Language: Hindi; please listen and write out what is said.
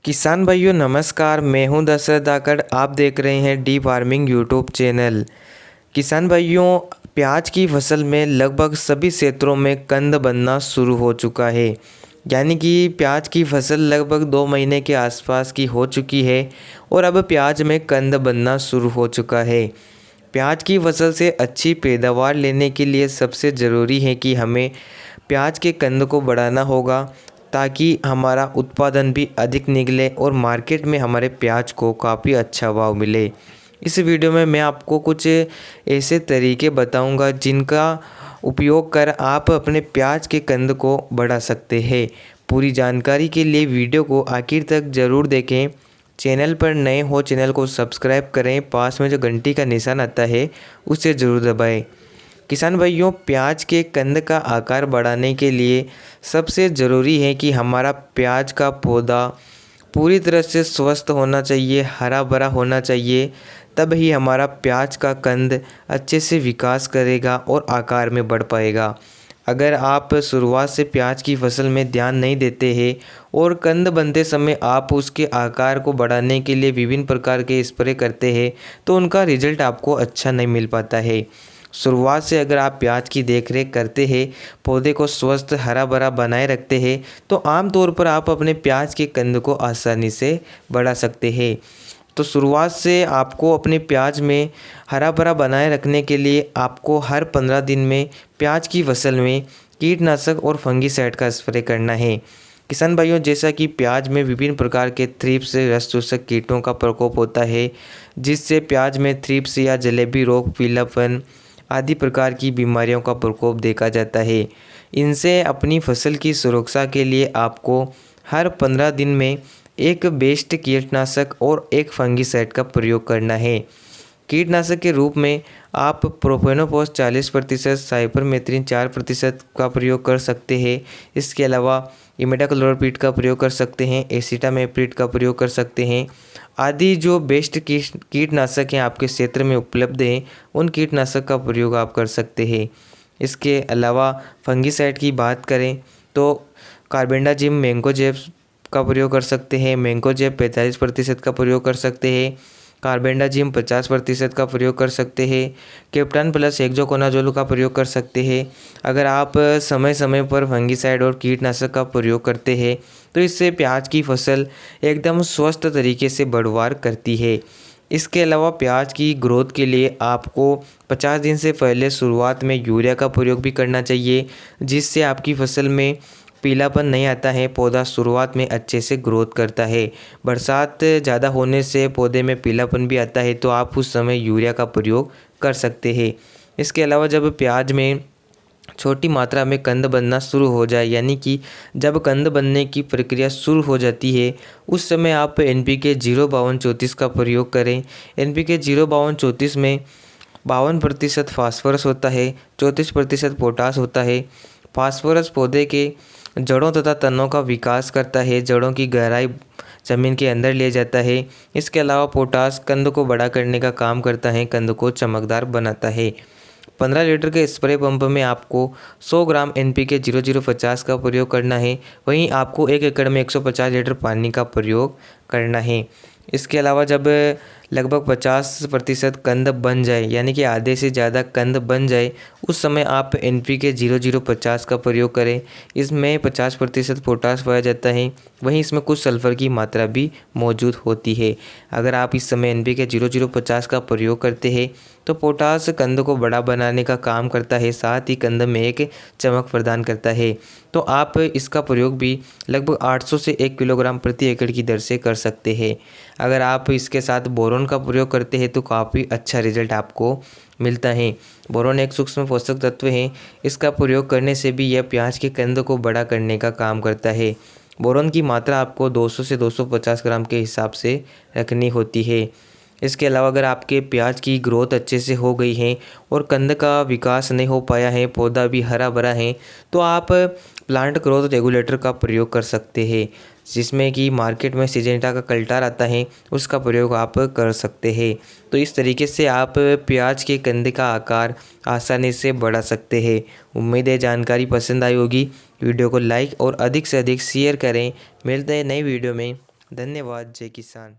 किसान भाइयों नमस्कार। मैं हूं दशरथ धाकड़। आप देख रहे हैं डी फार्मिंग यूट्यूब चैनल। किसान भाइयों, प्याज की फसल में लगभग सभी क्षेत्रों में कंद बनना शुरू हो चुका है। यानी कि प्याज की फसल लगभग 2 महीने के आसपास की हो चुकी है और अब प्याज में कंद बनना शुरू हो चुका है। प्याज की फसल से अच्छी पैदावार लेने के लिए सबसे ज़रूरी है कि हमें प्याज के कंद को बढ़ाना होगा, ताकि हमारा उत्पादन भी अधिक निकले और मार्केट में हमारे प्याज को काफ़ी अच्छा भाव मिले। इस वीडियो में मैं आपको कुछ ऐसे तरीके बताऊंगा जिनका उपयोग कर आप अपने प्याज के कंद को बढ़ा सकते हैं। पूरी जानकारी के लिए वीडियो को आखिर तक ज़रूर देखें। चैनल पर नए हो चैनल को सब्सक्राइब करें, पास में जो घंटी का निशान आता है उसे ज़रूर दबाएं। किसान भाइयों, प्याज के कंद का आकार बढ़ाने के लिए सबसे ज़रूरी है कि हमारा प्याज का पौधा पूरी तरह से स्वस्थ होना चाहिए, हरा भरा होना चाहिए। तब ही हमारा प्याज का कंद अच्छे से विकास करेगा और आकार में बढ़ पाएगा। अगर आप शुरुआत से प्याज की फसल में ध्यान नहीं देते हैं और कंद बनते समय आप उसके आकार को बढ़ाने के लिए विभिन्न प्रकार के स्प्रे करते हैं, तो उनका रिजल्ट आपको अच्छा नहीं मिल पाता है। शुरुआत से अगर आप प्याज की देखरेख करते हैं, पौधे को स्वस्थ हरा भरा बनाए रखते हैं, तो आमतौर पर आप अपने प्याज के कंद को आसानी से बढ़ा सकते हैं। तो शुरुआत से आपको अपने प्याज में हरा भरा बनाए रखने के लिए आपको हर 15 दिन में प्याज की फसल में कीटनाशक और फंगीसाइड का स्प्रे करना है। किसान भाइयों, जैसा कि प्याज में विभिन्न प्रकार के थ्रिप्स रस चूसक कीटों का प्रकोप होता है, जिससे प्याज में थ्रिप्स या जलेबी रोग, पीलापन आदि प्रकार की बीमारियों का प्रकोप देखा जाता है। इनसे अपनी फसल की सुरक्षा के लिए आपको हर 15 दिन में एक बेस्ट कीटनाशक और एक फंगीसाइड का प्रयोग करना है। कीटनाशक के रूप में आप प्रोफेनोफॉस 40%, साइपरमेथ्रिन 4% का प्रयोग कर सकते हैं। इसके अलावा इमिडाक्लोप्रिड का प्रयोग कर सकते हैं, एसिटामेप्रिड का प्रयोग कर सकते हैं। आदि जो बेस्ट कीटनाशक हैं आपके क्षेत्र में उपलब्ध हैं, उन कीटनाशक का प्रयोग आप कर सकते हैं। इसके अलावा फंगीसाइड की बात करें तो कार्बेंडाजिम मैंकोजेब का प्रयोग कर सकते हैं, मैंकोजेब 45% का प्रयोग कर सकते हैं, कार्बेंडाजिम 50% का प्रयोग कर सकते हैं, कैप्टन प्लस हेक्साकोनाजोल का प्रयोग कर सकते हैं। अगर आप समय समय पर फंगीसाइड और कीटनाशक का प्रयोग करते हैं तो इससे प्याज की फसल एकदम स्वस्थ तरीके से बढ़वार करती है। इसके अलावा प्याज की ग्रोथ के लिए आपको 50 दिन से पहले शुरुआत में यूरिया का प्रयोग भी करना चाहिए, जिससे आपकी फसल में पीलापन नहीं आता है, पौधा शुरुआत में अच्छे से ग्रोथ करता है। बरसात ज़्यादा होने से पौधे में पीलापन भी आता है, तो आप उस समय यूरिया का प्रयोग कर सकते हैं। इसके अलावा जब प्याज में छोटी मात्रा में कंद बनना शुरू हो जाए, यानी कि जब कंद बनने की प्रक्रिया शुरू हो जाती है, उस समय आप NPK 05234 का प्रयोग करें। NPK 05234 में 52% फास्फोरस होता है, 34% पोटास होता है। फास्फोरस पौधे के जड़ों तथा तनों का विकास करता है, जड़ों की गहराई ज़मीन के अंदर ले जाता है। इसके अलावा पोटास कंद को बड़ा करने का काम करता है, कंद को चमकदार बनाता है। 15 लीटर के स्प्रे पंप में आपको 100 ग्राम NPK 0050 का प्रयोग करना है। वहीं आपको 1 एकड़ में 150 लीटर पानी का प्रयोग करना है। इसके अलावा जब लगभग 50% कंद बन जाए, यानी कि आधे से ज़्यादा कंद बन जाए, उस समय आप NPK 0050 का प्रयोग करें। इसमें 50% पोटास पाया जाता है, वहीं इसमें कुछ सल्फर की मात्रा भी मौजूद होती है। अगर आप इस समय NPK 0050 का प्रयोग करते हैं तो पोटास कंद को बड़ा बनाने का काम करता है, साथ ही कंद में एक चमक प्रदान करता है। तो आप इसका प्रयोग भी लगभग 800 से 1 किलोग्राम प्रति एकड़ की दर से कर सकते हैं। अगर आप इसके साथ बोरोन का प्रयोग करते हैं तो काफ़ी अच्छा रिजल्ट आपको मिलता है। बोरोन एक सूक्ष्म पोषक तत्व है, इसका प्रयोग करने से भी यह प्याज के कंद को बड़ा करने का काम करता है। बोरोन की मात्रा आपको 200 से 250 ग्राम के हिसाब से रखनी होती है। इसके अलावा अगर आपके प्याज की ग्रोथ अच्छे से हो गई है और कंद का विकास नहीं हो पाया है, पौधा भी हरा भरा है, तो आप प्लांट ग्रोथ रेगुलेटर का प्रयोग कर सकते हैं, जिसमें कि मार्केट में सिजेंटा का कल्टार आता है, उसका प्रयोग आप कर सकते हैं। तो इस तरीके से आप प्याज के कंद का आकार आसानी से बढ़ा सकते हैं। उम्मीद है जानकारी पसंद आई होगी। वीडियो को लाइक और अधिक से अधिक शेयर करें। मिलते हैं नई वीडियो में। धन्यवाद। जय किसान।